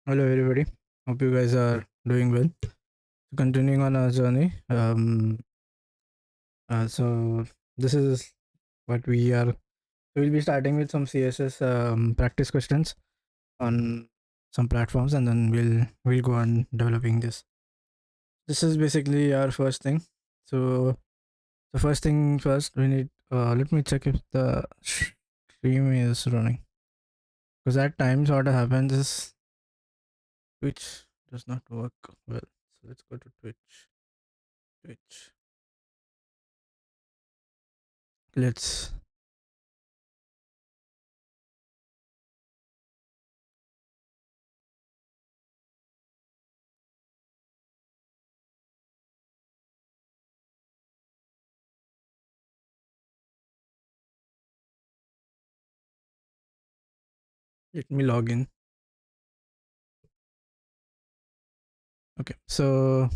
Hello, everybody. Hope you guys are doing well. Continuing on our journey. So this is what we are. We'll be starting with some CSS practice questions on some platforms, and then we'll go on developing this. This is basically our first thing. So the first thing first, we need. Let me check if the stream is running, because at times what happens is Twitch does not work well. So let's go to Twitch. Twitch. Let's let me log in. Okay, so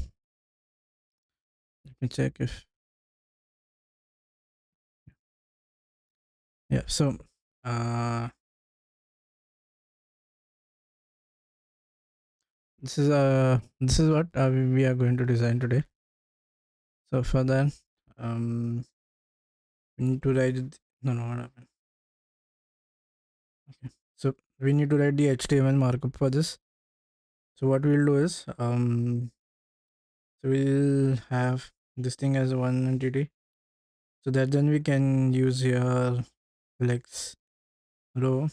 let me check if yeah. So uh, this is what we are going to design today. So for that, we need to write. No, no, what happened? Okay, so we need to write the HTML markup for this. So what we'll do is so we'll have this thing as one entity, so that then we can use here flex row,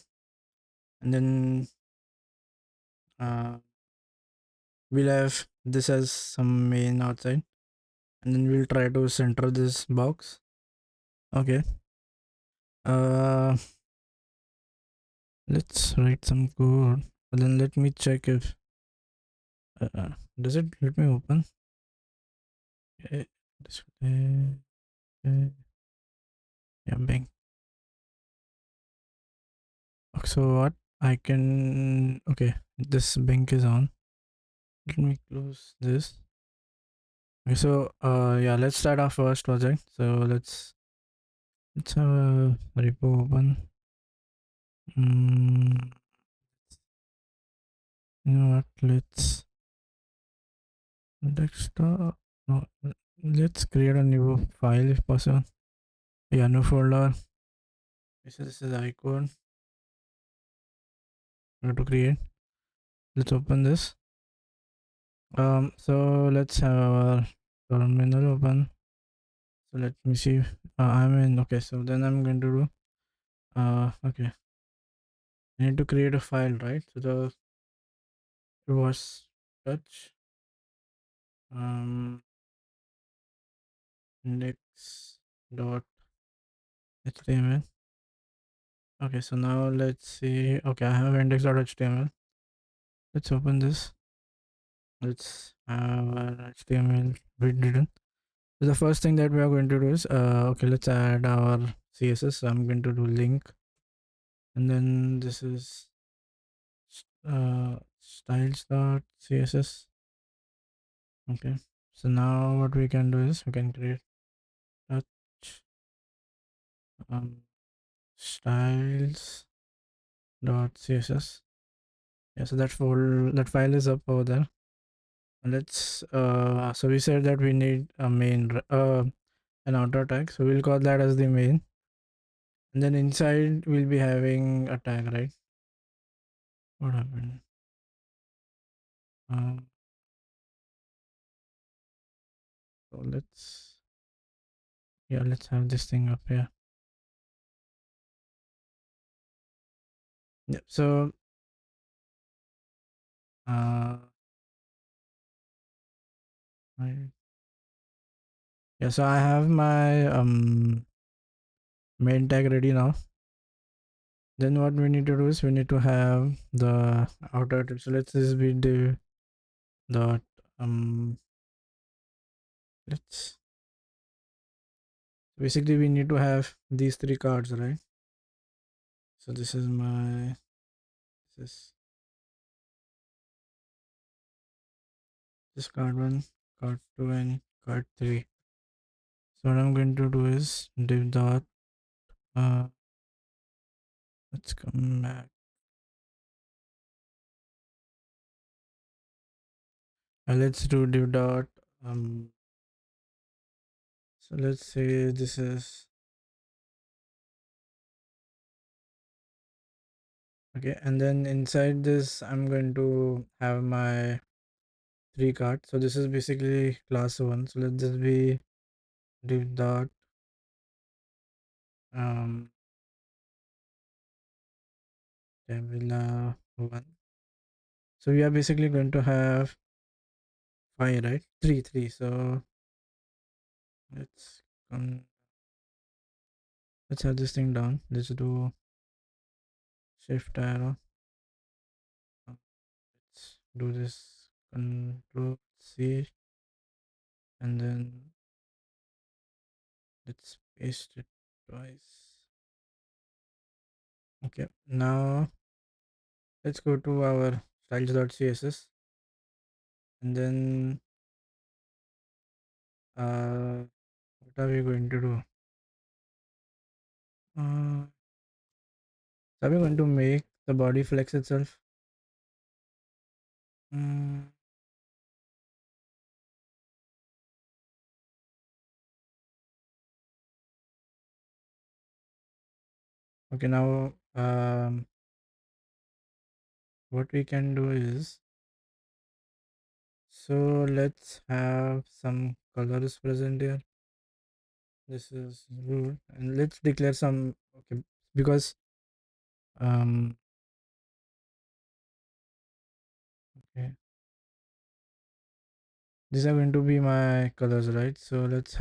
and then uh, we'll have this as some main outside, and then we'll try to center this box. Okay, uh let's write some code, but then let me check if does it let me open. Okay, display. Okay, yeah, bang. So what I can, okay, this bank is on. Let me close this. Okay, so yeah, let's start our first project. So let's have a repo open. mm, you know what, let's desktop, no, let's create a new file if possible. Yeah, new folder. This is icon. How to create. Let's open this. So let's have our terminal open. So let me see. I'm in. Okay, so then I'm going to do. Okay. I need to create a file, right? So the it was touch index dot html. Okay, so now let's see. Okay, I have index dot html. Let's open this. Let's have our html written. So the first thing that we are going to do is okay, let's add our css. So I'm going to do link, and then this is styles dot css. Okay, so now what we can do is we can create touch styles dot css. Yeah, so that file is up over there. Let's so we said that we need a main an outer tag, so we'll call that as the main, and then inside we'll be having a tag, right? What happened? um so let's have this thing up here. Yeah, so uh yeah, so I have my main tag ready now. Then what we need to do is we need to have the outer tag. So let's just be the dot let's basically we need to have these three cards, right? So this is my this this card 1, card 2, and card 3. So what I'm going to do is div dot uh let's come back. Let's do div dot. Um, so let's say this is okay, and then inside this, I'm going to have my three cards. So this is basically class one. So let this be div dot um tabula one. So we are basically going to have five, right? Three. So let's come. Let's have this thing down. Let's do shift arrow. Let's do this control C, and then let's paste it twice. Okay, now let's go to our styles.css, and then what are we going to do? So are we going to make the body flex itself? Mm, okay, now what we can do is, so let's have some colors present here. This is root, and let's declare some, okay, because um okay, these are going to be my colors, right? So let's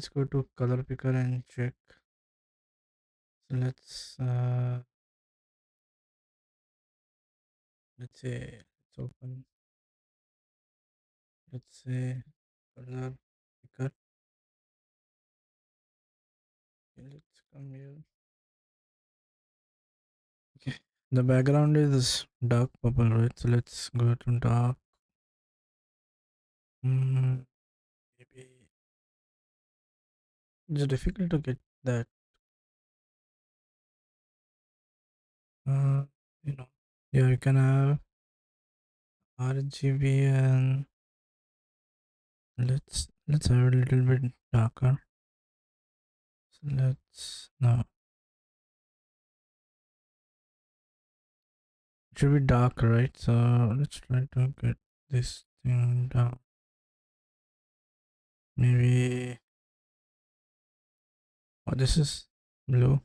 go to color picker and check. So let's say let's open, let's say color picker. Okay, let's come here. Okay, the background is dark purple, right? So let's go to dark. Maybe it's difficult to get that. Uh, you know, yeah, you can have RGB, and let's have it a little bit darker. So let's no, it should be dark, right? So let's try to get this thing down. Maybe oh, this is blue.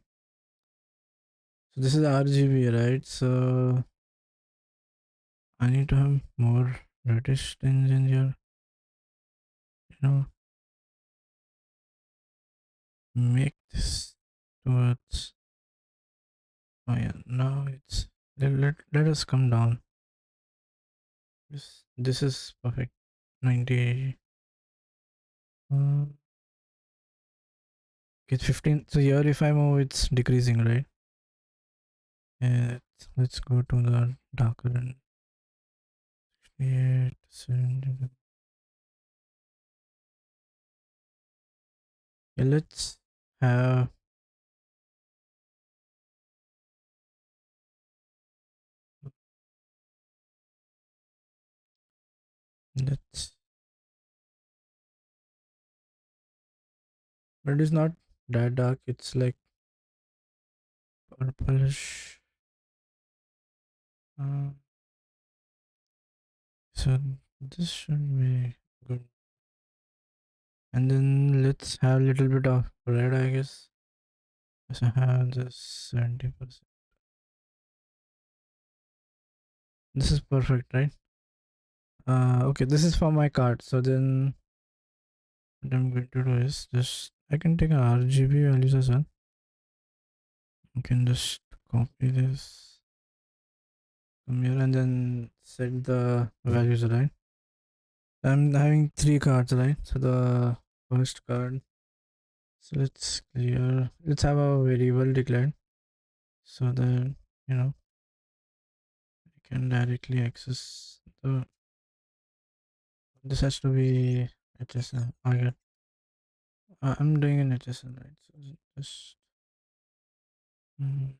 So this is RGB, right? So I need to have more reddish things in here. You know, make this towards. Oh yeah, now it's let us come down. This is perfect. 90. Uh, it's 15. So here, if I move, it's decreasing, right? And let's go to the darker and 68, 70. Yeah, have let's, but it's not that dark. It's like purplish. Uh, so this should be good. And then let's have a little bit of red, I guess. So I have this 70%. This is perfect, right? Okay, this is for my card. So then what I'm going to do is just I can take a RGB values as well. You can just copy this, come here, and then set the values, right? I'm having three cards, right? So the first card, so let's have a variable declared so that you know we can directly access the, this has to be HSL. Okay, I'm doing an HSL, right? So just mm,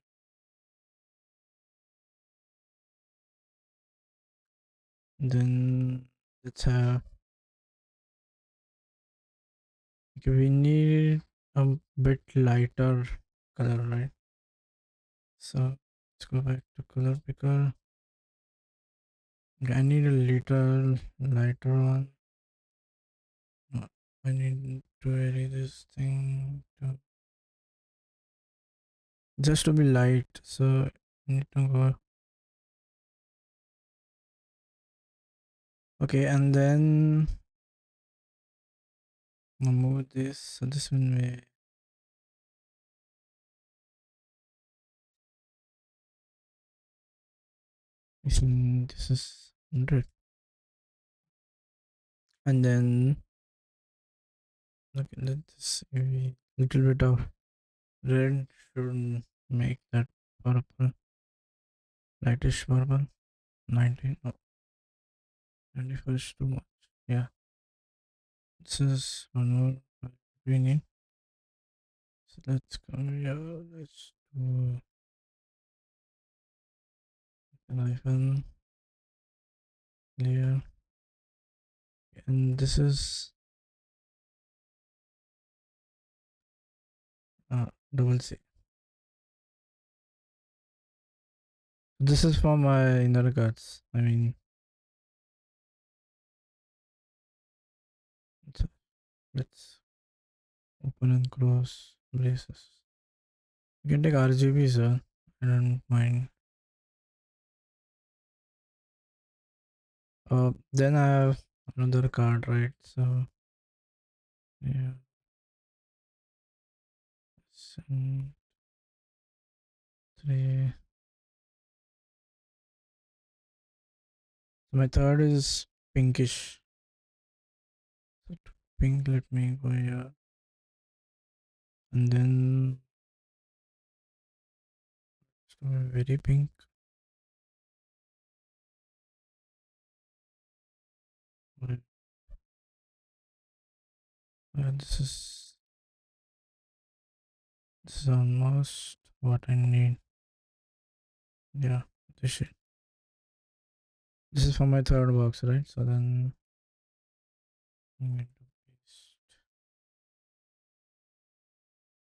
Then let's have, okay, we need a bit lighter color, right? So let's go back to color picker. Okay, I need a little lighter one. No, I need to vary this thing to just to be light. So I need to go. Okay, and then I'll move this. So this one way. This is 100. And then okay, let this maybe little bit of red should make that purple, lightish purple. 19, no, 21 is too much. Yeah, this is one more we need. So let's go. Yeah, let's do an iPhone layer, and this is double C. This is for my inner guards. I mean, let's open and close braces. You can take RGB, sir. I don't mind. Then I have another card, right? So yeah, seven, three. So my third is pinkish. So pink. Let me go here, and then so very pink. Right. This is almost what I need. Yeah, this shit. This is for my third box, right? So then I'm going to paste.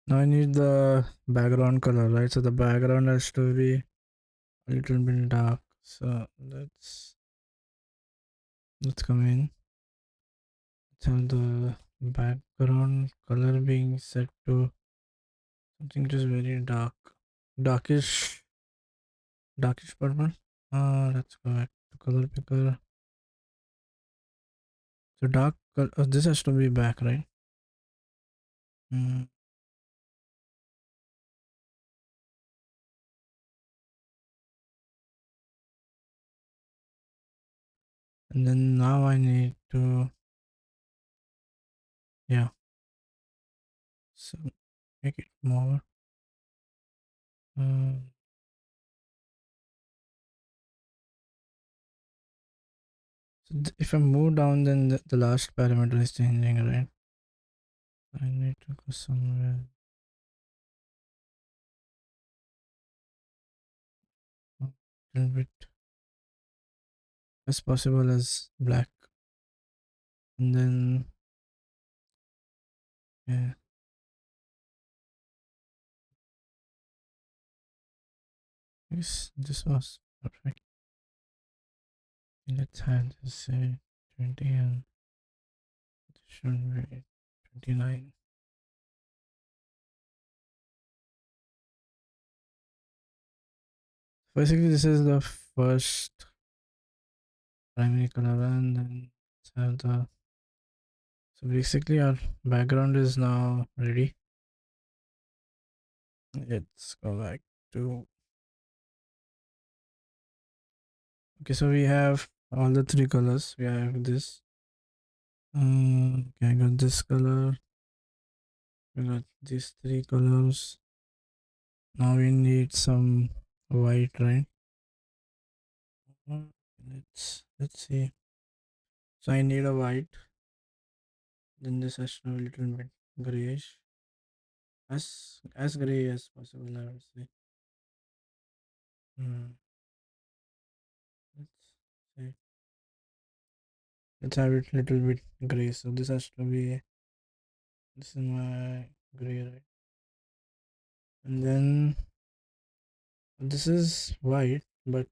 Now I need the background color, right? So the background has to be a little bit dark. So let's come in. Let's have the background color being set to something just very dark, darkish, darkish purple. Let's go back to color picker. So dark. This has to be back, right? Mm. And then now I need to, yeah, so make it more. Uh, so if I move down, then the last parameter is changing, right? I need to go somewhere a little bit as possible as black, and then yeah, this was perfect. Let's have this say 20 and this should be 29. Basically, this is the first primary color, and then let's have the, so basically our background is now ready. Let's go back to, okay, so we have all the three colors. We have this. Okay, I got this color. We got these three colors. Now we need some white, right? Uh, let's see. So I need a white. Then this has to be a little bit grayish, as gray as possible, I would say. Hmm. Let's see. let's have it little bit gray. So this has to be, this is my gray, right? And then this is white, but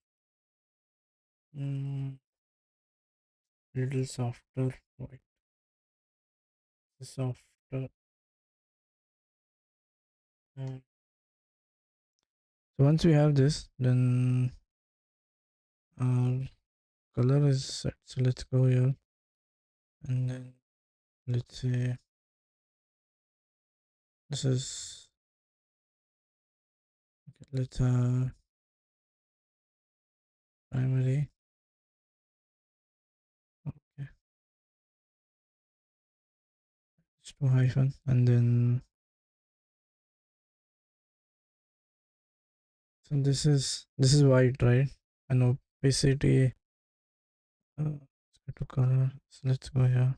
mm, little softer white. Softer. uh, So once we have this, then our color is set. So let's go here, and then let's say this is okay, let's primary. Okay, it's two hyphen, and then so this is white, right? And opacity. Let's go to color. So let's go here.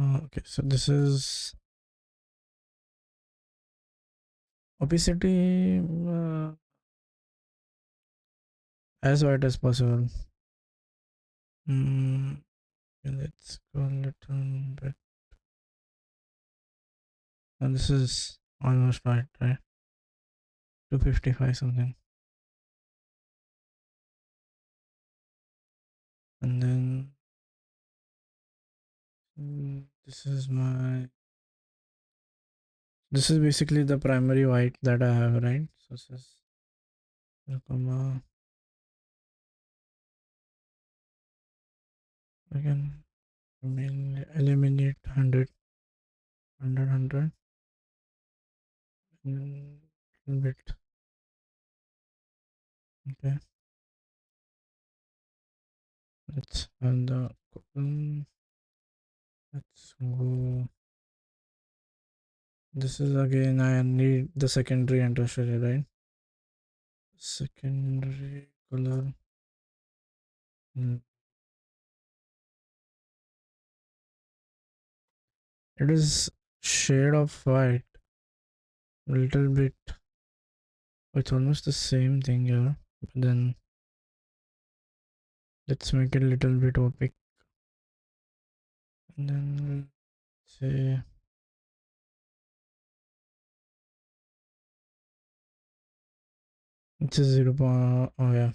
Okay, so this is opacity as white as possible. Mm, okay, let's go a little bit. And this is almost white, right? 255 something. And then this is basically the primary white that I have, right? So this is comma again. Eliminate 100, 100, and little bit. Okay, let's and the let's go. This is again, I need the secondary and tertiary, right? Secondary color. Mm, it is shade of white, little bit. It's almost the same thing here, but then let's make it a little bit opaque. And then say it's a 0. Oh yeah.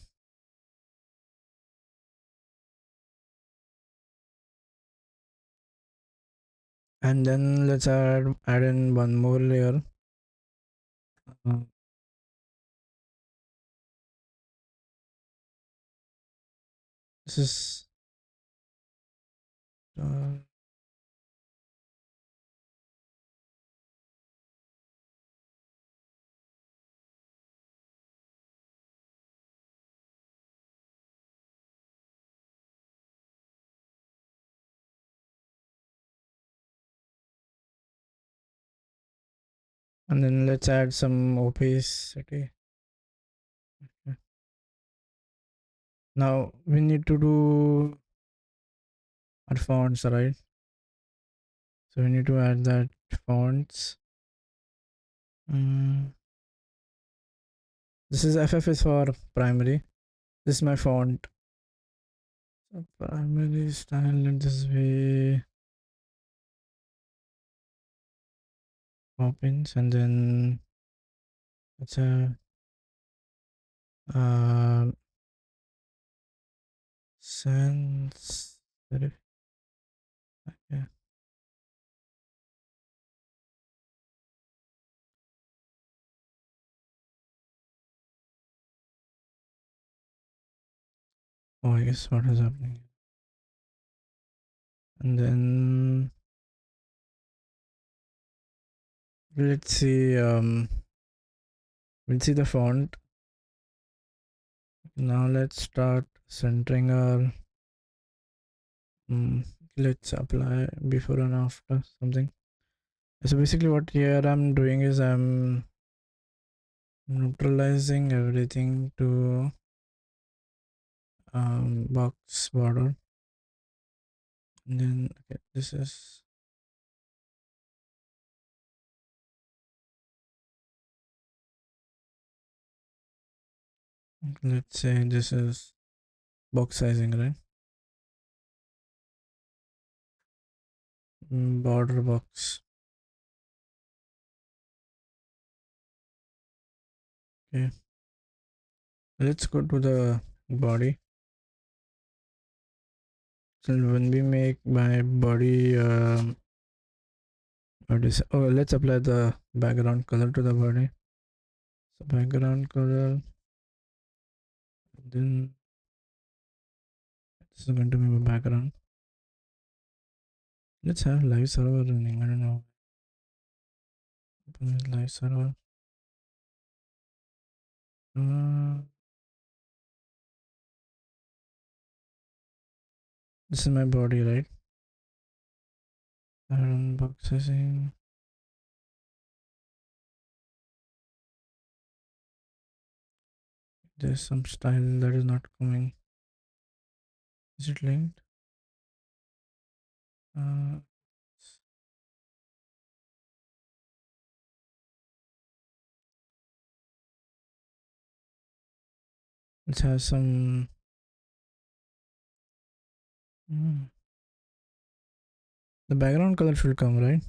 And then let's add in one more layer. Uh, this is uh, and then let's add some opacity. Okay. Now we need to do our fonts, right? So we need to add that fonts. Mm, this is FF is for primary. This is my font. So primary style, let this be Poppins, and then it's a uh, sans serif. Okay. Oh, I guess what is happening. And then let's see. We'll see the font. Now let's start centering our. Let's apply before and after something. So basically, what here I'm doing is I'm neutralizing everything to box border. And then okay, this is let's say this is box sizing, right? Border box. Okay, let's go to the body. So when we make my body, what is, oh, let's apply the background color to the body. So background color, then this is going to be my background. Let's have live server running. I don't know. Open live server. Uh, this is my body, right? Box sizing. There's some style that is not coming. Is it linked? Uh, it has some. The background color should come, right?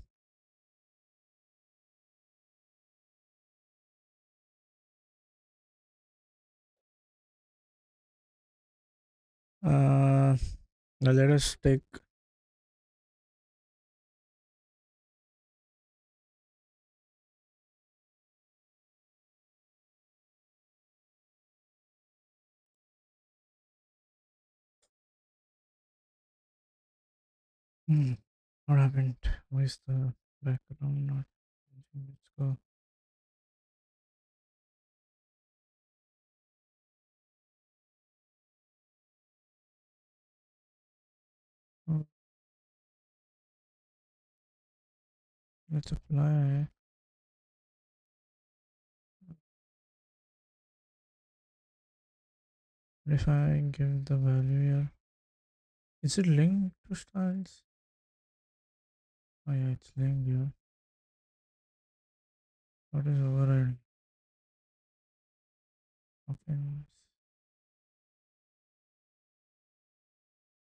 Now let us take. What happened? Why is the background not? Let's go. Oh, let's apply. If I give the value here, is it linked to styles? Oh yeah, it's linked here. What is overriding? Okay.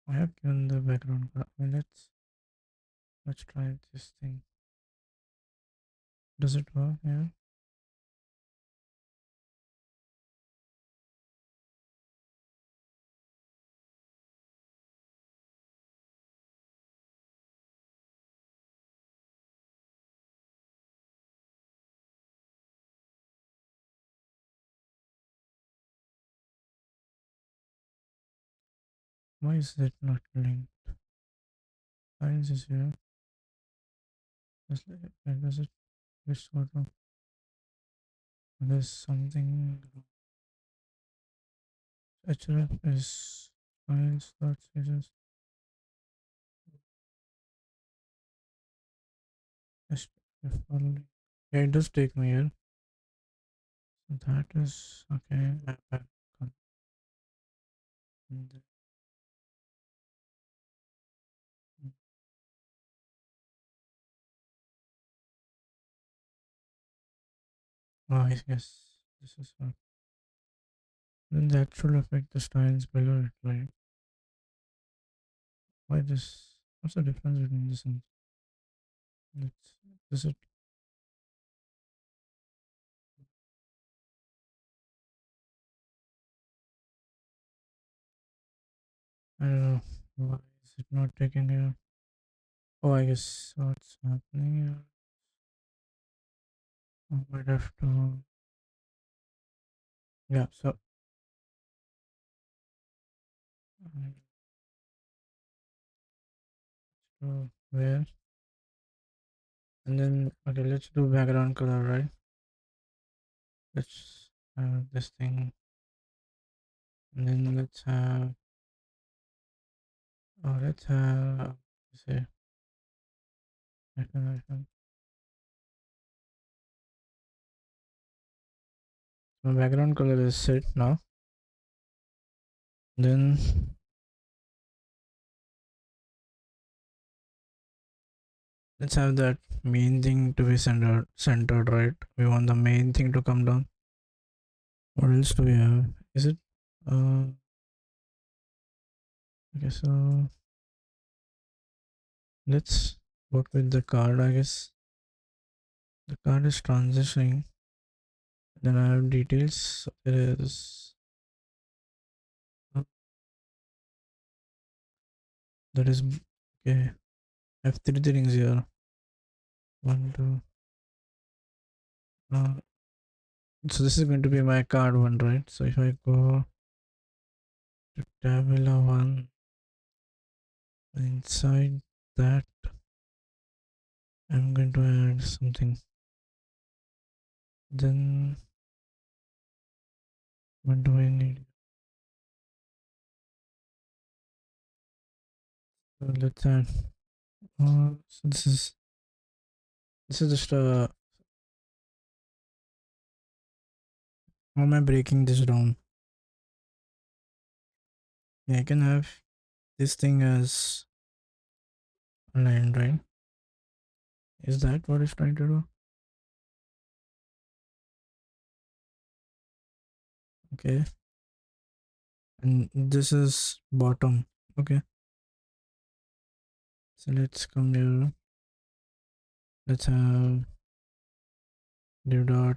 I have given the background color. I mean, let's try this thing. Does it work? Yeah. Why is it not linked? Styles is here. Does it? Which sort of? There's something. href is files dot css. SPF only. Yeah, it does take me here. So that is okay. Oh, yes, this is what. Then that should affect the styles below it, right? Why this? What's the difference between this and let's this it? I don't know. Why is it not taking here? Oh, I guess what's happening here? I might have to. Yeah, so where? And then okay, let's do background color, right? Let's have this thing, and then let's have. Oh, let's have. Say, icon. My background color is set now. Then let's have that main thing to be centered, right? We want the main thing to come down. What else do we have? Is it? Okay, so let's work with the card. I guess the card is transitioning. Then I have details. So there is that is okay. I have three things here. One, two. Uh, so this is going to be my card one, right? So if I go to tabula one, inside that I'm going to add something. Then what do I need? So let's add. So this is just how am I breaking this down? Yeah, I can have this thing as a line, right? Is that what it's trying to do? Okay, and this is bottom. Okay, so let's come here. Let's have div dot.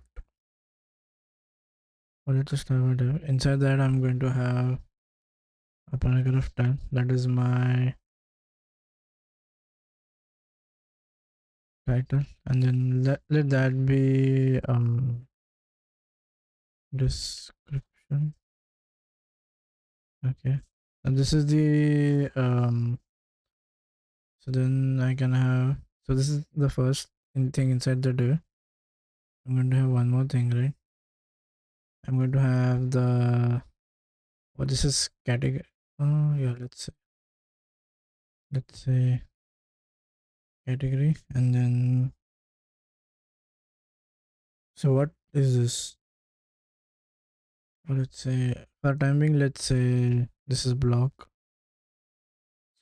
Or let's just have a div. Inside that, I'm going to have a paragraph tag. That is my title, and then let that be description. Okay, and this is the so then I can have, so this is the first thing inside the div. I'm going to have one more thing, right? I'm going to have the, oh, this is category. Oh yeah, let's say category, and then, so what is this? Let's say for timing, let's say this is block.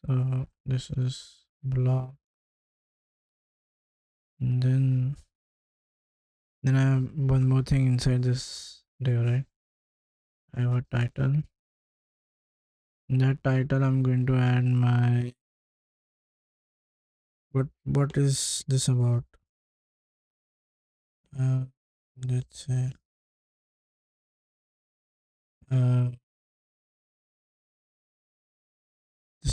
So this is block, and then I have one more thing inside this div, right? I have a title. In that title, I'm going to add my, what is this about? Uh, let's say uh,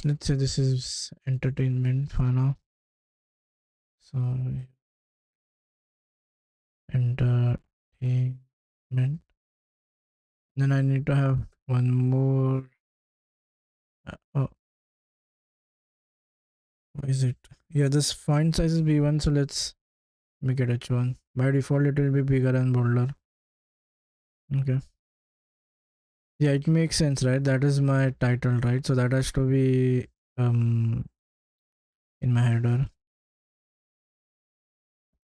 let's say this is entertainment for now. So entertainment. Then I need to have one more. Oh, what is it? Yeah, this font size is B1, so let's make it H1. By default, it will be bigger and bolder. Okay. Yeah, it makes sense, right? That is my title, right? So that has to be um in my header.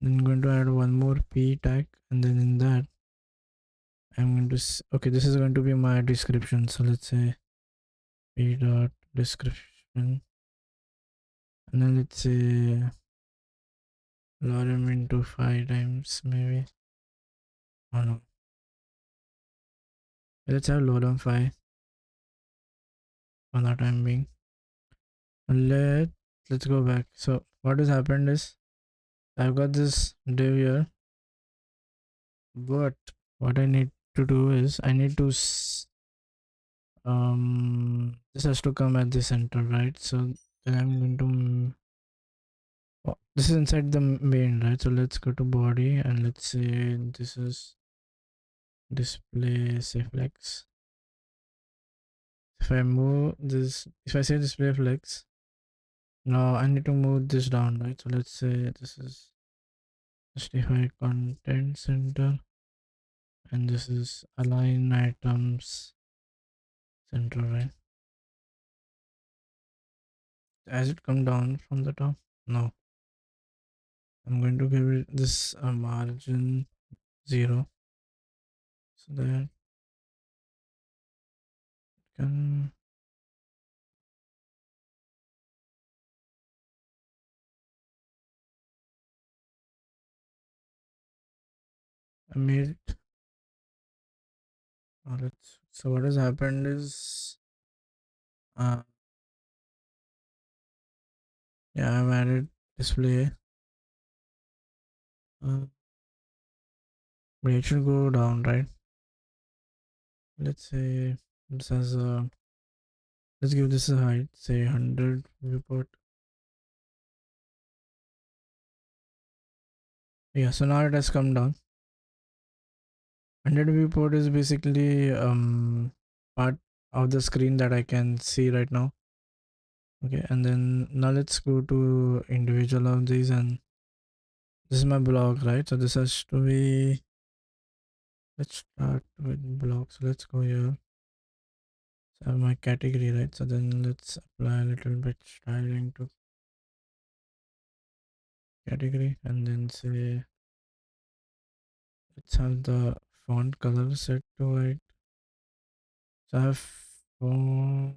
Then I'm going to add one more p tag, and then in that I'm going to okay, this is going to be my description. So let's say p dot description, and then let's say lorem into 5 times maybe. Oh no, let's have lorem 5 for the time being. Let's go back. So what has happened is I've got this div here, but what I need to do is I need to this has to come at the center, right? So then I'm going to oh, this is inside the main, right? So let's go to body, and let's say this is display say flex. If I move this, if I say display flex, now I need to move this down, right? So let's say this is justify content center, and this is align items center, right? As it come down from the top, no, I'm going to give it this margin 0, so that can, I made it. Let's, so what has happened is Yeah, I've added display. Uh, but it should go down, right? Let's say this has a. Let's give this a height. Say 100 viewport. Yeah. So now it has come down. 100 viewport is basically part of the screen that I can see right now. Okay, and then now let's go to individual of these, and this is my blog, right? So this has to be. Let's start with blog. So let's go here. So I have my category, right? So then let's apply a little bit styling to category, and then say let's have the font color set to white. So font,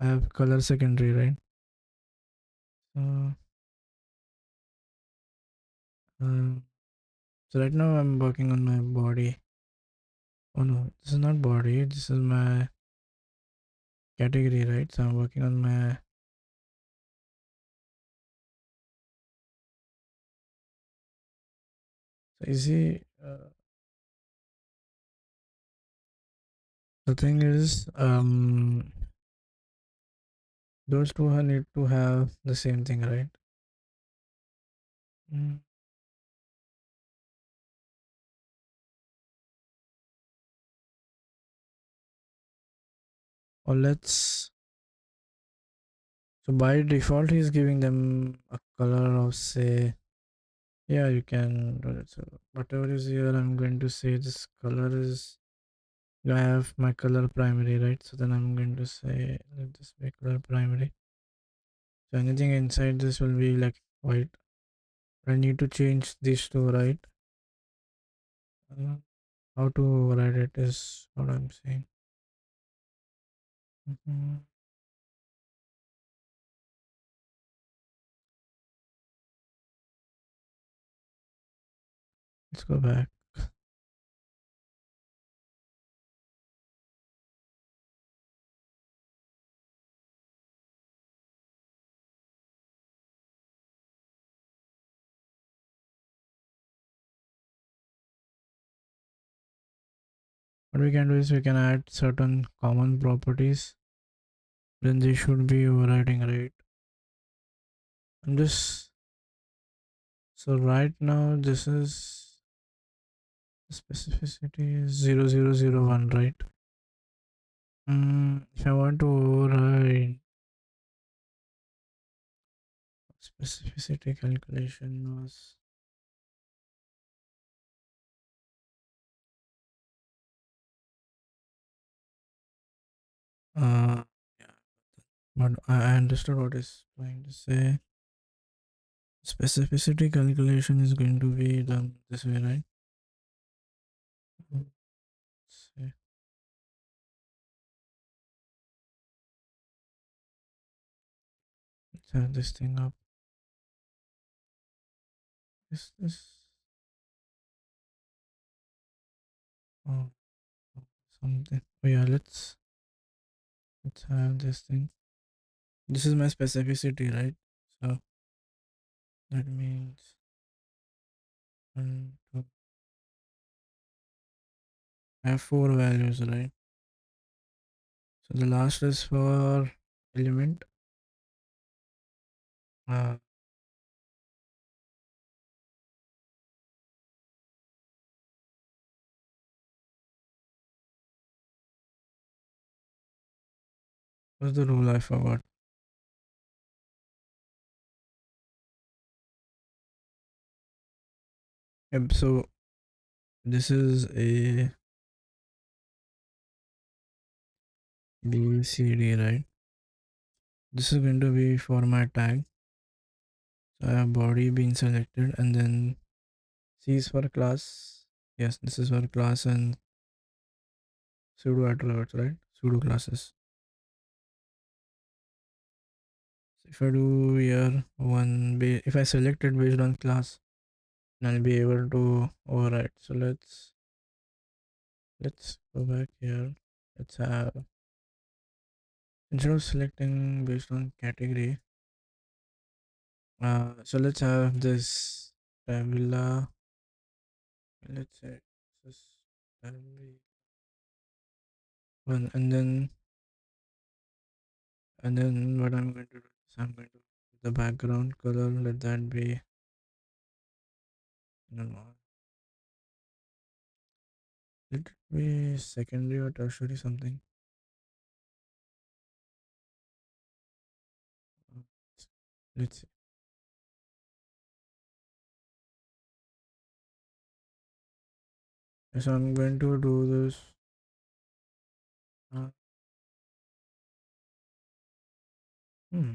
I have color secondary, right? So um, so right now I'm working on my body. Oh no, this is not body. This is my category, right? So I'm working on my. So you see, the thing is, those two need to have the same thing, right? Mm. Or let's. So by default, he's giving them a color of say. Yeah, you can do it. So whatever is here, I'm going to say this color is. I have my color primary, right? So then I'm going to say let this be color primary. So anything inside this will be like white. I need to change these two, right? Uh, how to override it is what I'm saying. Mhm. Let's go back. What we can do is we can add certain common properties. Then they should be overriding, right? I'm just so right now this is specificity is 0001, right? If I want to override specificity calculation was yeah, but I understood what is trying to say. Specificity calculation is going to be done this way, right? Let's see. Let's have this thing up. This oh something. Oh yeah, let's have this thing. This is my specificity, right? So that means one, two. I have four values, right? So the last is for element. Uh, what's the rule? I forgot. Yep, so this is a B C D, right? This is going to be for my tag. So I have body being selected, and then C is for class. Yes, this is for class and pseudo attributes, right? Pseudo classes. So if I do here if I select it based on class, then I'll be able to override. So let's go back here. Let's have instead of selecting based on category, So let's have this tabula. Let's say this tabula one, and then what I'm going to do is I'm going to the background color. Let that be, no, no, let it be secondary or tertiary something. Uh, Let's see. So I'm going to do this. Uh, hmm.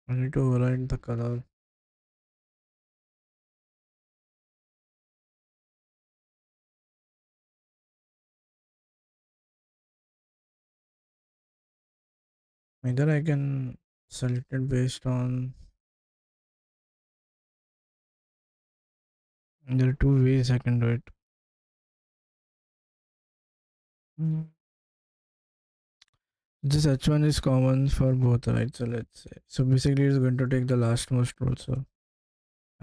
I need to override the color. Either I can select it based on. There are two ways I can do it. Hmm. This H1 is common for both, right? So let's say. So basically, it's going to take the last most row. So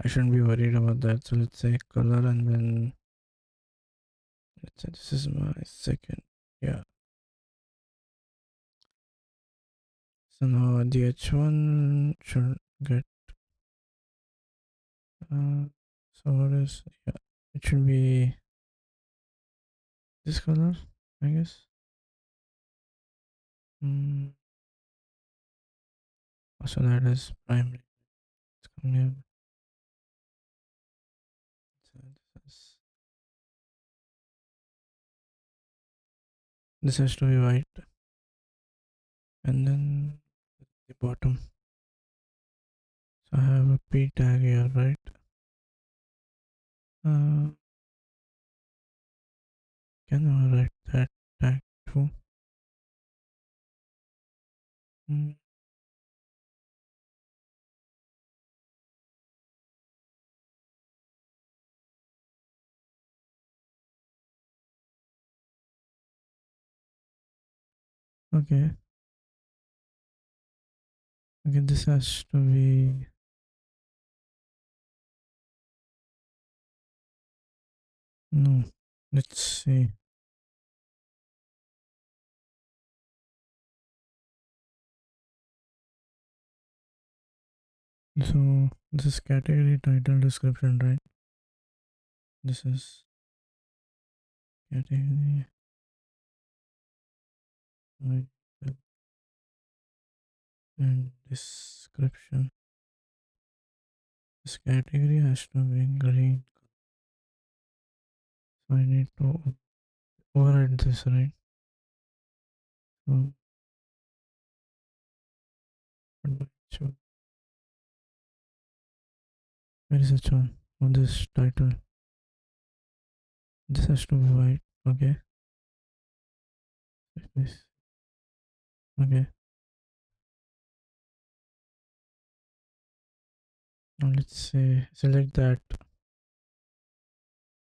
I shouldn't be worried about that. So let's say color, and then let's say this is my second. Yeah. So now the H1 should get. Uh, so what is? Yeah, it should be this color, I guess. Mm, so that is primary. It's coming here. So this has to be white, and then the bottom. So I have a P tag here, right? Uh, can I write that tag too? Mm, okay. Okay, this has to be. No. Let's see. So this is category title description, right? This is category title and description. This category has to be green. So I need to override this, right? So so where is it on? On this title. This has to be white. Okay. This. Okay. Now let's say select that.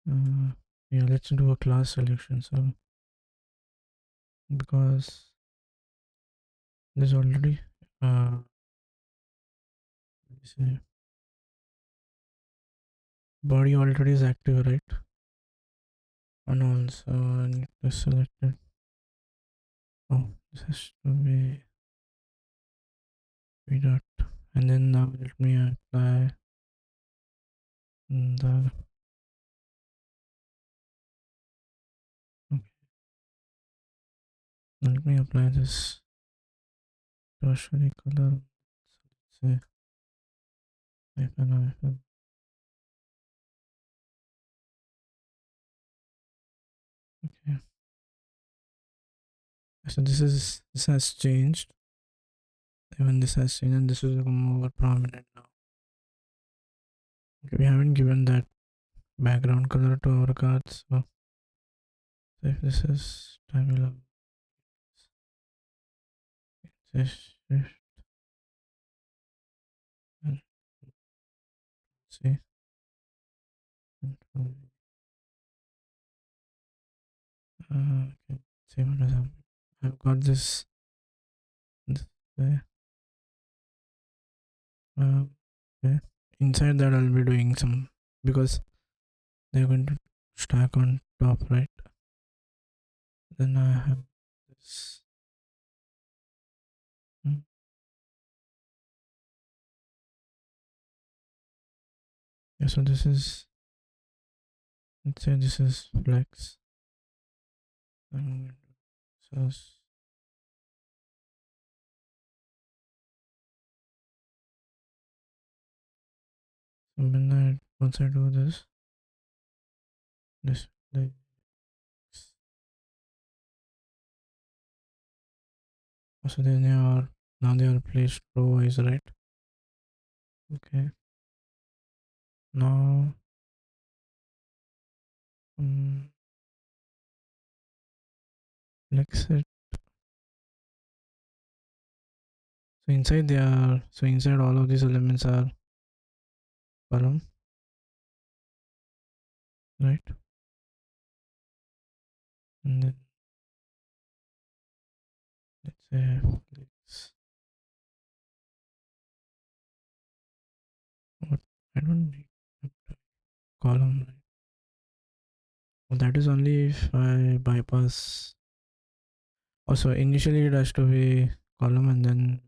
Yeah, let's do a class selection. So because there's already let me say body already is active, right? And also I need to select it. Oh, this has to be v dot. And then now let me apply the okay. Let me apply this tertiary color. So let's say hyphen. Okay. So this has changed. Even this has changed, and this is more prominent now. Okay, we haven't given that background color to our cards. So if this is tabula, this and see, okay, see what is happening. I've got this way. Okay. Inside that, I'll be doing some, because they're going to stack on top, right? Then I have this. Hmm. Yeah, so this is, let's say this is flex. And so once I do this flex. So then now they are placed row wise, right? Okay. Now, um, flex it. So inside all of these elements are column, right? And then let's say flex. What, I don't need column, right? Well, that is only if I bypass. Also, initially it has to be column, and then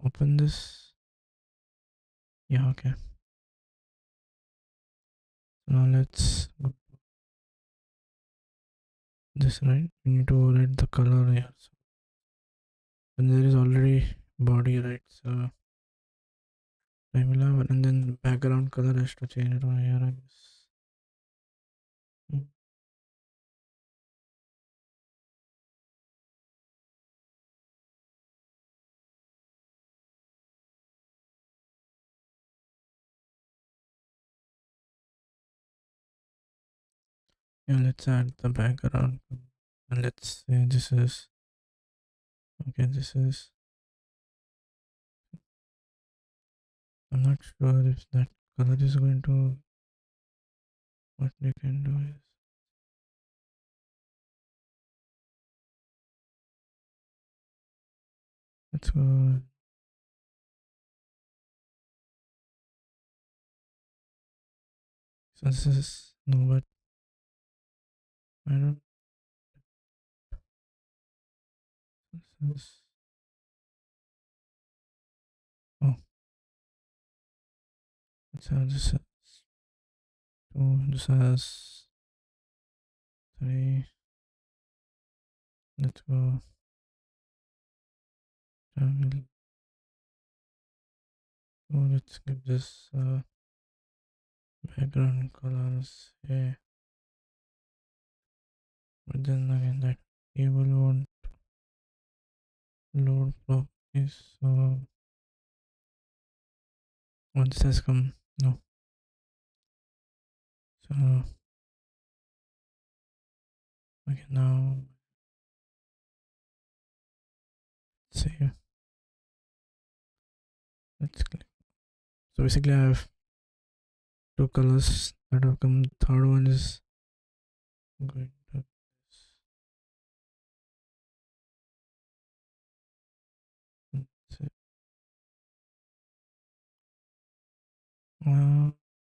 open this. Yeah, okay. So now let's go this, right? We need to override the color here. So, and there is already body, right? So I will have, and then background color has to change it over here, I guess. Hmm. Yeah, let's add the background, and let's say this is okay. This is, I'm not sure if that color is going to, what we can do is, let's go. So this is no, but I don't. This is, oh, let's have this as two. This has three. Let's go. Travel. Oh, let's give this background colors. Yeah, but then again that table won't load properties. So once this has come, no. So okay, now save. Let's click. So basically, I have two colors that have come. Third one is going to save.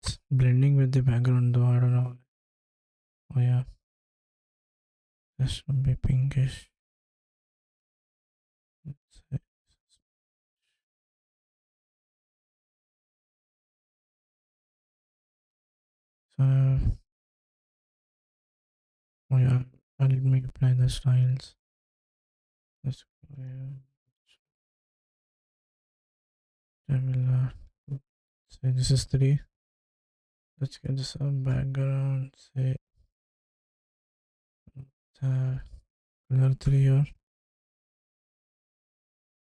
It's blending with the background though. I don't know. Oh yeah, this should be pinkish. Let's say. So oh yeah, let me apply the styles. Let's go here. I will say this is 3. Let's get this background. Say color 3 here.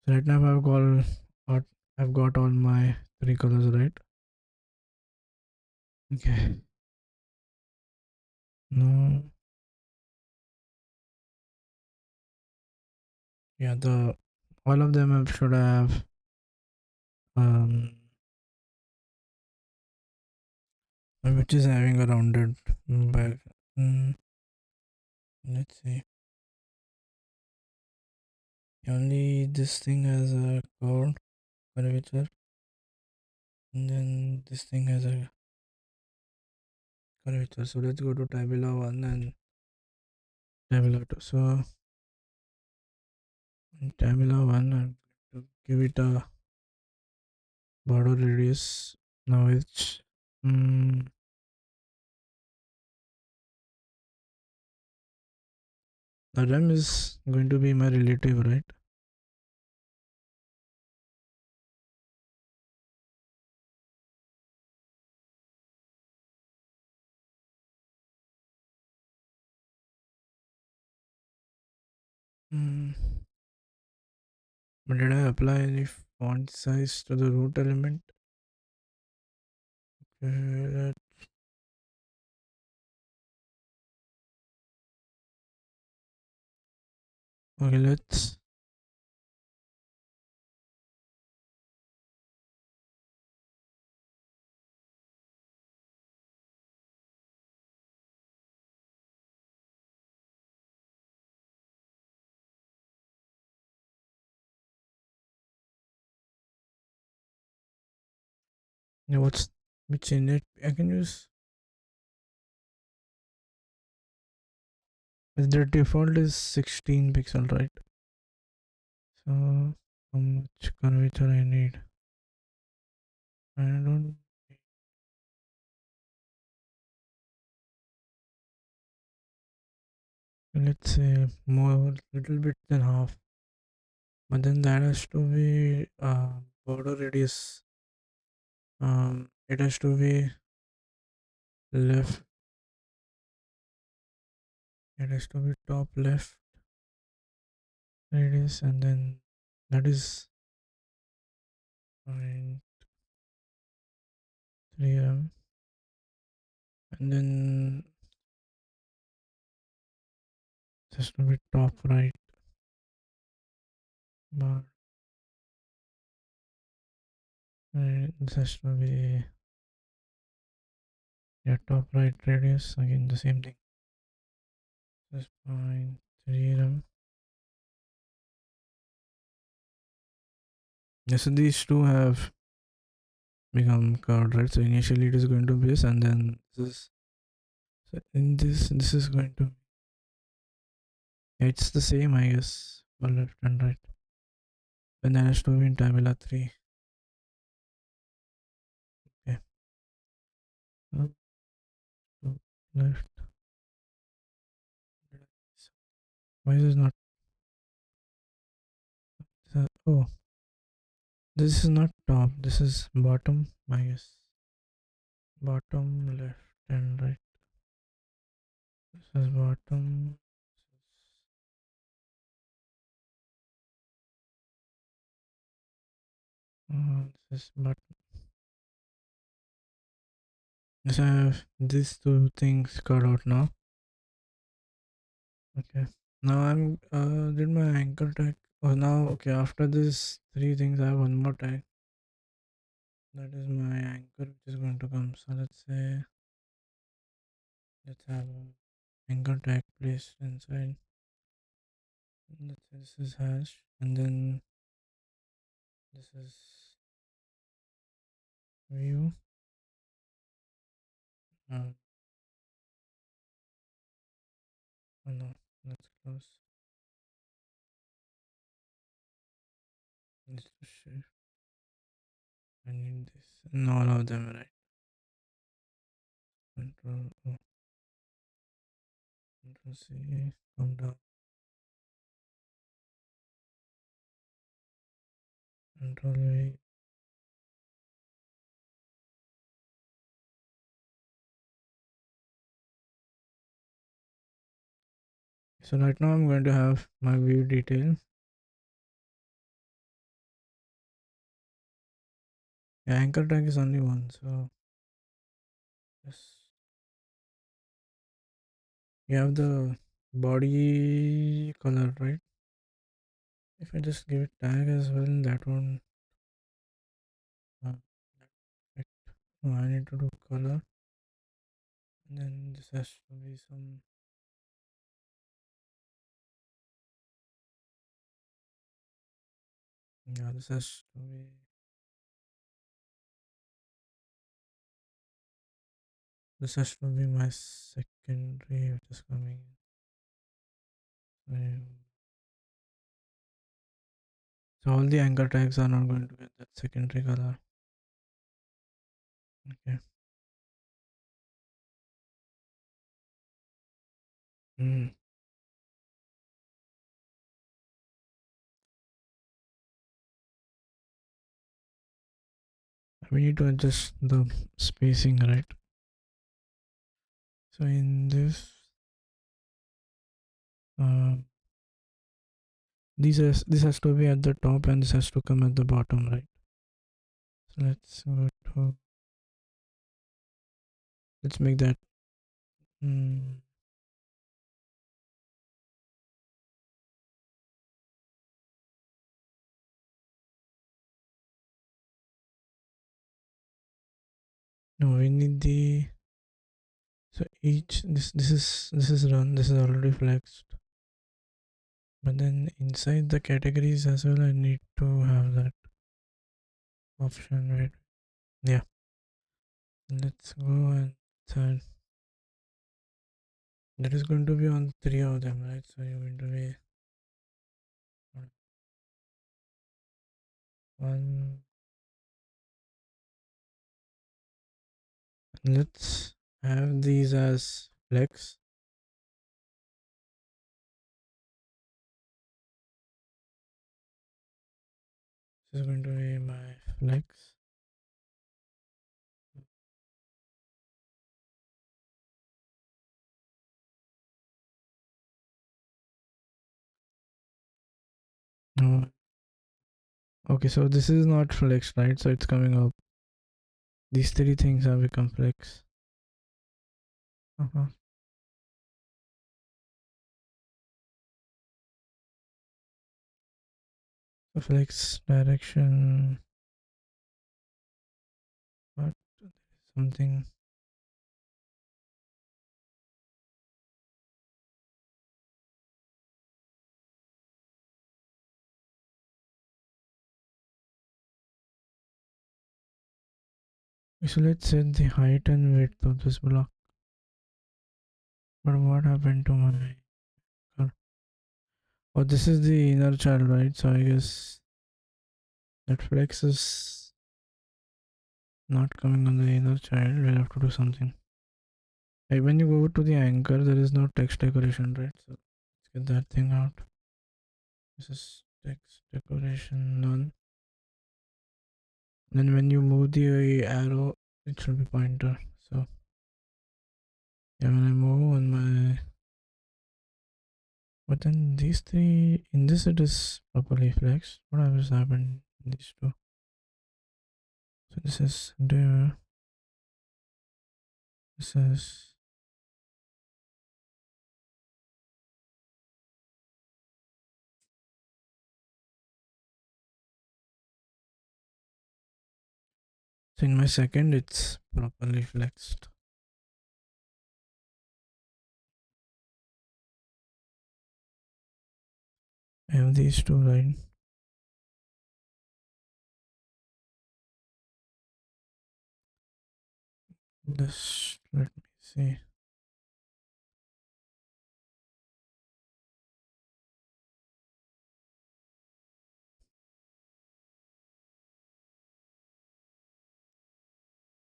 So right now I've got all my 3 colors, right? Okay. No. Yeah, the all of them should have um which is having a rounded back. Mm, let's see. Only this thing has a chord curvature, and then this thing has a curvature. So let's go to tabula 1 and tabula 2. So in tabula 1, I'm going to give it a border radius. Now it's the rem is going to be my relative, right? Mm. But did I apply any font size to the root element? Okay, okay, let's. Yeah, what's which init I can use? The default is 16 pixel, right? So how much curvature I need? I don't. Let's say more, little bit than half. But then that has to be border radius. It has to be left. It has to be top left radius, and then that is 3m, and then it has to be top right bar. And this has to be, yeah, top right radius. Again, the same thing. This 0.3m. Yeah, so these two have become curved, right? So initially it is going to be this, and then this is, so in this is going to, yeah, it's the same, I guess, for left and right. And then has to be in tabula 3. Okay. Up, to, left. Why is this not? Oh, this is not top. This is bottom, I guess. Bottom, left, and right. This is bottom. This is bottom. So I have these two things cut out now. Okay. Now I'm did my anchor tag. Oh, now okay. After this three things, I have one more tag. That is my anchor, which is going to come. So let's say let's have an anchor tag placed inside. Let's say this is hash, and then this is view. Oh no, let's close. Let's shift. I need this. And all of them, right? Control O, Control C, come down, Control V. So right now I'm going to have my view detail. Yeah, anchor tag is only one, so yes. You have the body color, right? If I just give it tag as well, that won't. Uh, oh, I need to do color, and then this has to be some. Yeah, this has to be. This has to be my secondary, which is coming. So all the anchor tags are not going to get that secondary color. Okay. Hmm. We need to adjust the spacing, right? So in this, uh, this has to be at the top and this has to come at the bottom, right? So let's make that. Hmm. No, we need the. So each this is run. This is already flexed. But then inside the categories as well, I need to have that option, right? Yeah. Let's go and third. That is going to be on three of them, right? So you're going to be one. Let's have these as flex. This is going to be my flex. No. Okay, so this is not flex, right? So it's coming up. These three things have become flex. Uh-huh. So flex direction. What? Something. So let's set the height and width of this block. But what happened to my. Oh, this is the inner child, right? So I guess that flex is not coming on the inner child. We'll have to do something. Like when you go to the anchor, there is no text decoration, right? So let's get that thing out. This is text decoration none. Then when you move the arrow, it should be pointer. So yeah, when I move on my. But then these three, in this it is properly flexed. What has happened in these two? So this is div. This is. So in my second, it's properly flexed. I have these two, right? This, let me see.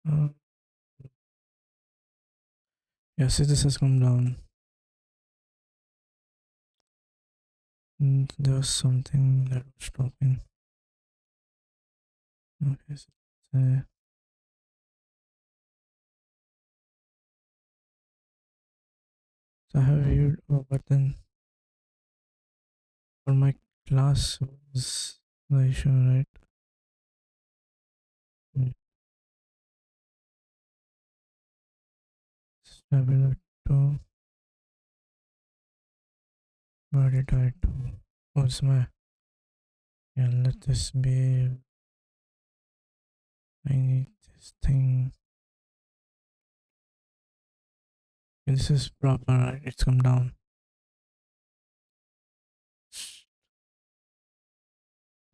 Uh, yeah, see, this has come down. There was something that was stopping. Okay, so I have viewed, oh, but then for my class was the issue, right? Stability to, where did I do? What's my, yeah, let this be, I need this thing. This is proper, right? It's come down.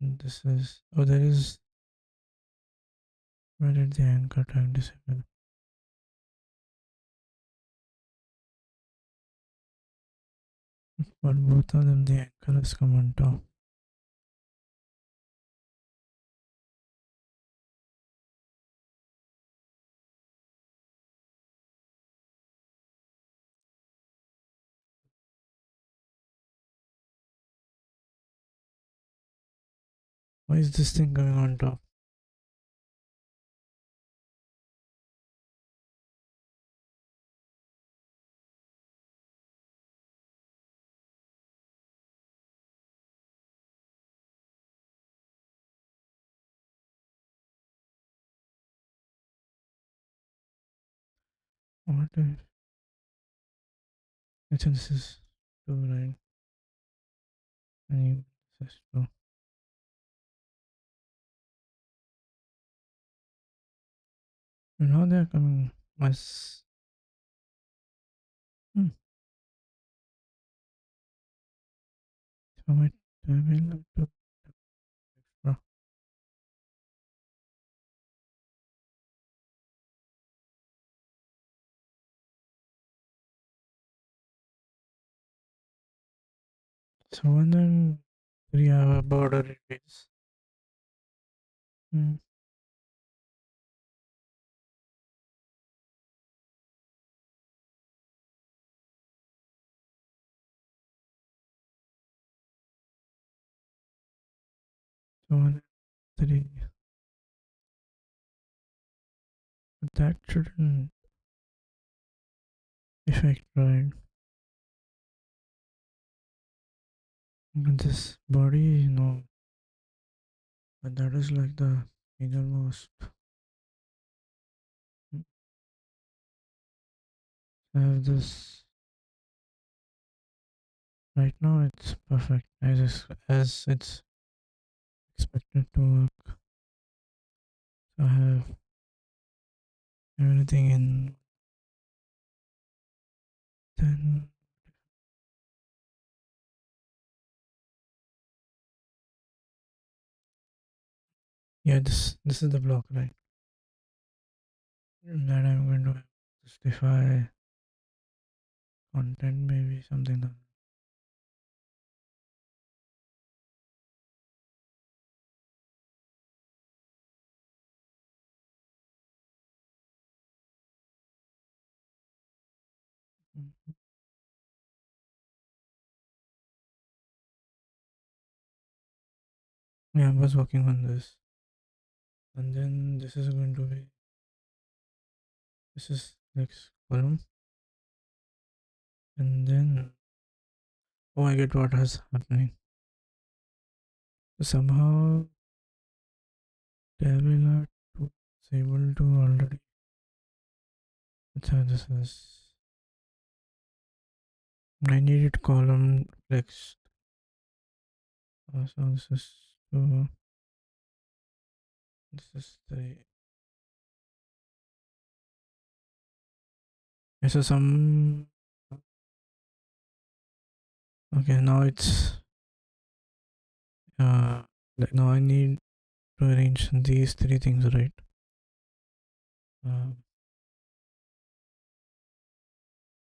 This is, oh, there is, where did the anchor tag disappear? But both of them, the anchor has come on top. Why is this thing going on top? What is, I think this is 2, right? And this is 2. And now they're coming as, hmm, so my table to extra. So when then 3 have a border radius. Hmm. So 3. But that shouldn't affect, right? But this body, no. But that is like the innermost. I have this right now. It's perfect as it's expected to work. So I have everything in. Then yeah, this is the block, right? That I'm going to justify content, maybe something like that. Mhm. Yeah, I was working on this, and then this is going to be, this is next column, and then, oh, I get what is happening. So somehow Tabula is able to already. That's how this is. I needed column flex. So this is 2. This is 3. Yeah, so some. Okay, now it's like now I need to arrange these 3 things, right? Uh,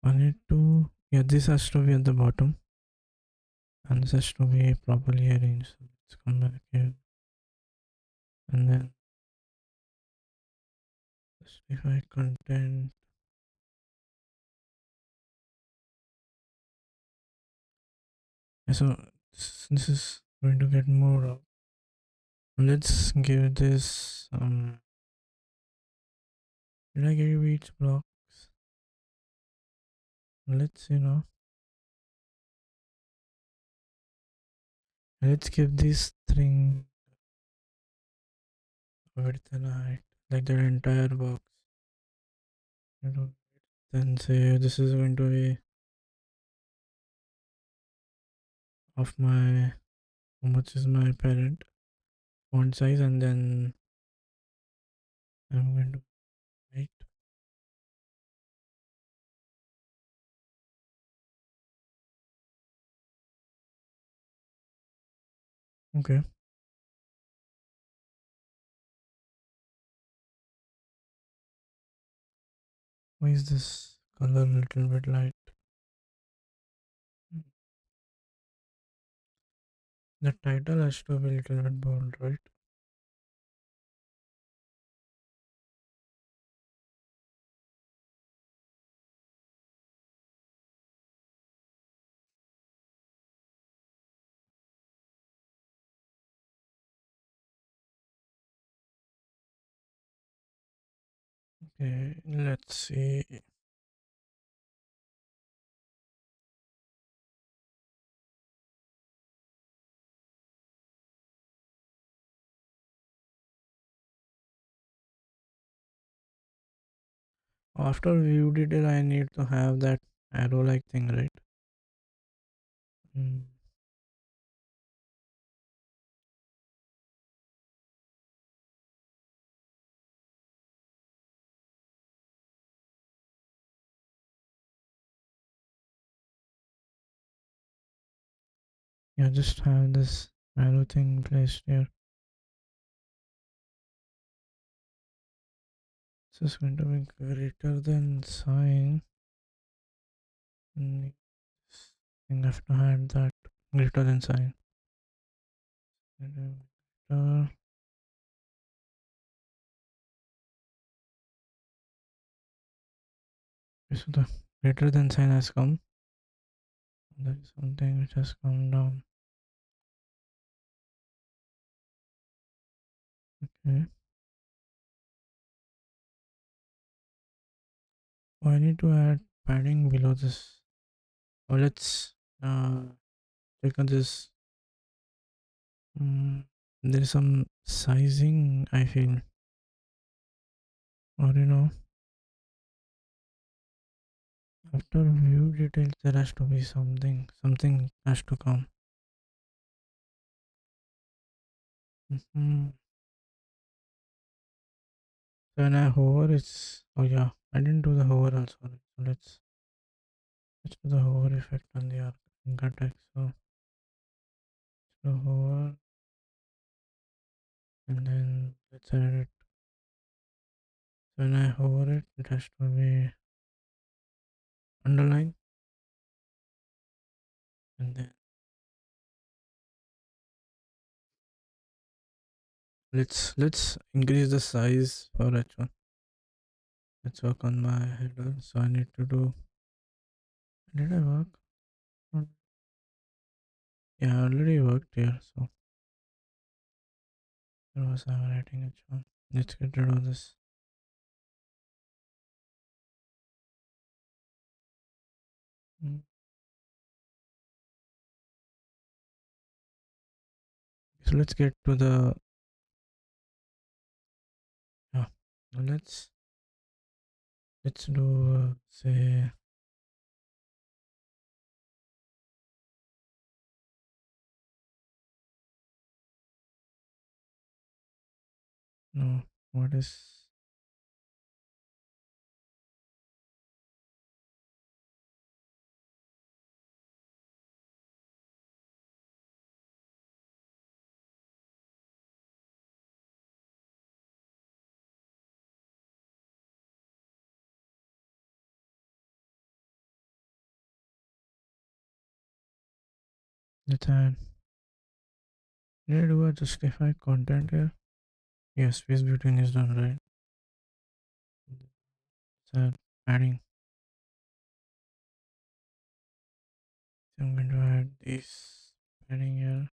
I need to, yeah, this has to be at the bottom, and this has to be properly arranged. So let's come back here, and then justify content. Yeah, so this is going to get more. Let's give this. Did I give each blocks? Let's let's give this string width and height, like the entire box. Then say this is going to be of my, how much is my parent font size, and then I'm going to height. Okay. Why is this color a little bit light? The title has to be a little bit bold, right? Okay, let's see. After view detail, I need to have that arrow like thing, right? Mm. Yeah, just have this arrow thing placed here. This is going to be greater than sign. Mm, I think I have to add that greater than sign. Greater. So the greater than sign has come. There is something which has come down. Okay. Oh, I need to add padding below this. Oh, let's check on this. There is some sizing, I feel. Or after view details, there has to be something. Something has to come. Hmm. So when I hover, it's. Oh yeah, I didn't do the hover also. So let's do the hover effect on the anchor text. So hover, and then let's add it. So when I hover it, it has to be underline, and then let's increase the size for H1. Let's work on my header. So I need to do. Did I work? on- Yeah, I already worked here. So there was I writing H1. Let's get rid of this. Mm. So let's get to the. Yeah. Now let's do say no. What is let's add. Did I do a justify content here? Yes, space between is done right. So adding. So I'm going to add this padding here.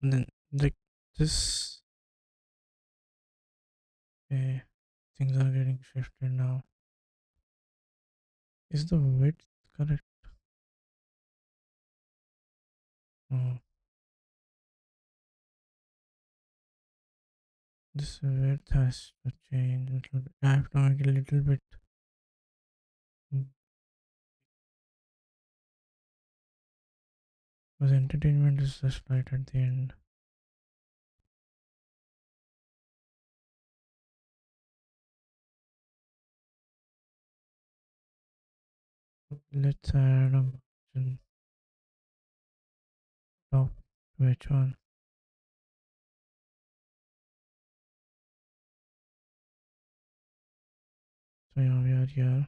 And then like this. Okay, things are getting shifted now. Is the width correct? Oh, this width has to change a little bit. I have to make it a little bit. mm, Because entertainment is just right at the end. Let's add a margin top to H1. So So yeah, we are here.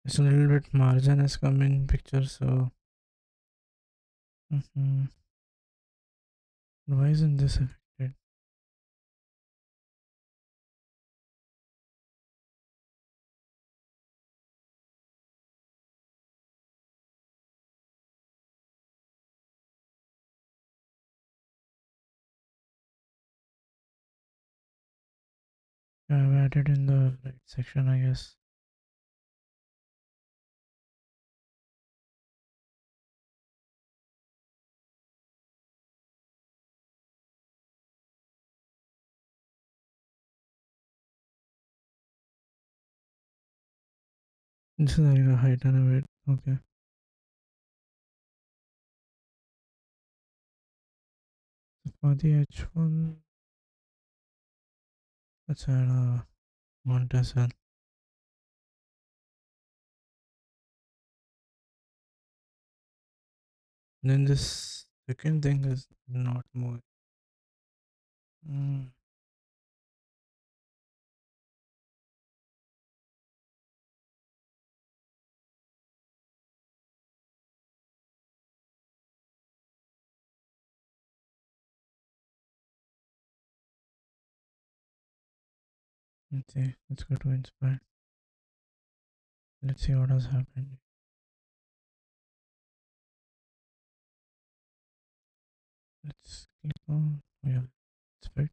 It's a little bit margin has come in picture, so mhm. Why isn't this affected? Yeah, I've added in the right section, I guess. This is like a height and a weight. Okay. For the H1, let's add a Montesson. Then this second thing is not moving. Mm, let's see. Let's go to inspire. Let's see what has happened. Let's click on. Oh yeah, inspect.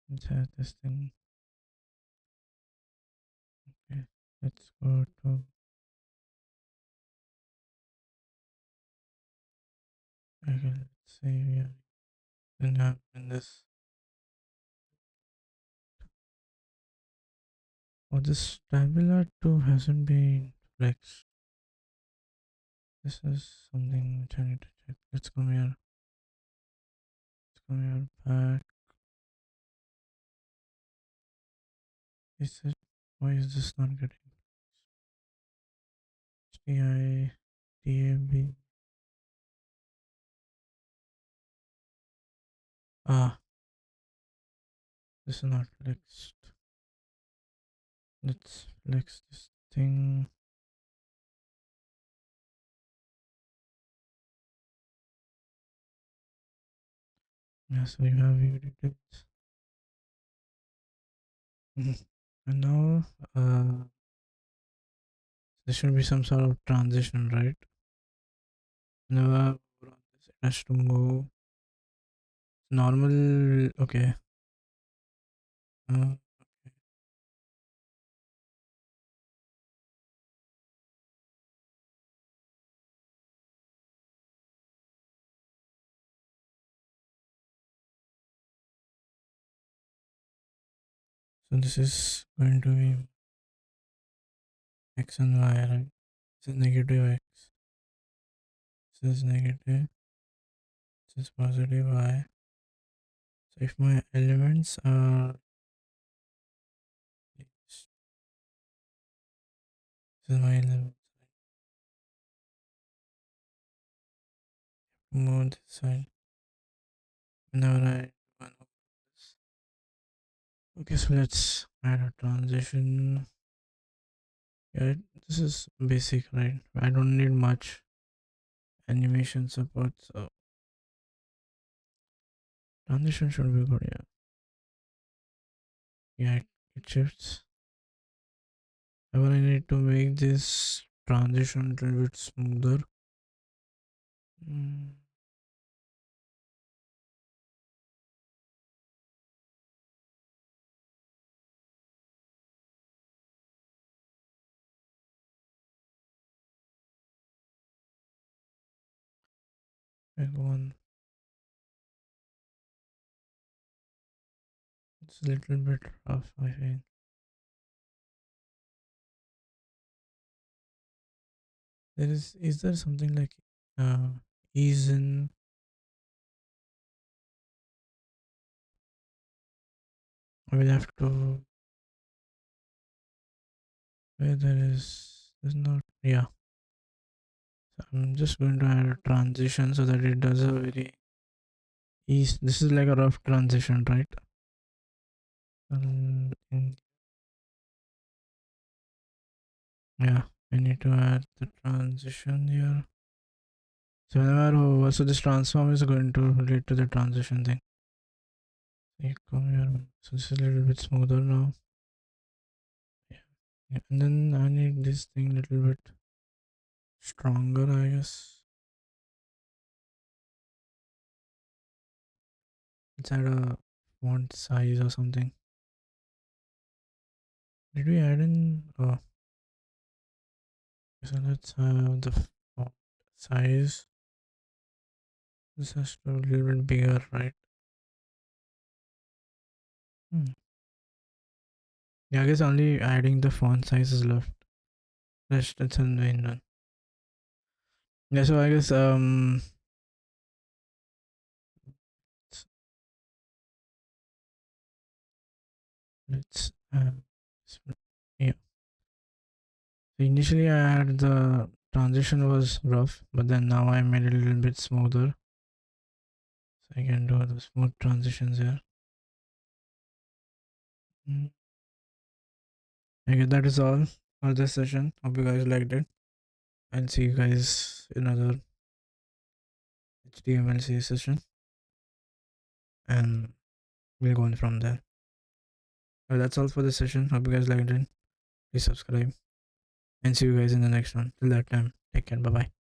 Let's add this thing. Okay. Let's go to. Okay, let's say we are in this. Oh, this tabular 2 hasn't been flexed. This is something which I need to check. Let's come here. Let's come here back. Is it? Why is this not getting? HDI, DAB. Ah, this is not flexed. Let's flex this thing. Yes, we have view details. And now, there should be some sort of transition, right? Whenever it has to move. Normal, okay. Uh, so this is going to be x and y, right? This is negative x. This is negative. This is positive y. So if my elements are this is my element. Move this side. Whenever I do one of this. Okay, so let's add a transition. Yeah, this is basic, right? I don't need much animation support, so transition should be good. Yeah, it shifts. However, I need to make this transition a little bit smoother. Mm, like one. It's a little bit rough, I think. Is there something like ease in? I will have to where there's not, yeah. I'm just going to add a transition so that it does a very easy. This is like a rough transition, right? Yeah, I need to add the transition here. So whenever so this transform is going to relate to the transition thing. You come here. So this is a little bit smoother now. Yeah. Yeah. And then I need this thing a little bit stronger, I guess. Let's add a font size or something. Did we add in? Oh, so let's have the font size. This has to be a little bit bigger, right? Hmm. Yeah, I guess only adding the font size is left. That's in vain done. Yeah, so I guess let's yeah. So initially I had the transition was rough, but then now I made it a little bit smoother. So I can do the smooth transitions here. Mm. I guess that is all for this session. Hope you guys liked it. I'll see you guys in another HTML CSS session and we'll go on from there. Well, that's all for this session. Hope you guys liked it. Please subscribe and see you guys in the next one. Till that time, take care. Bye bye.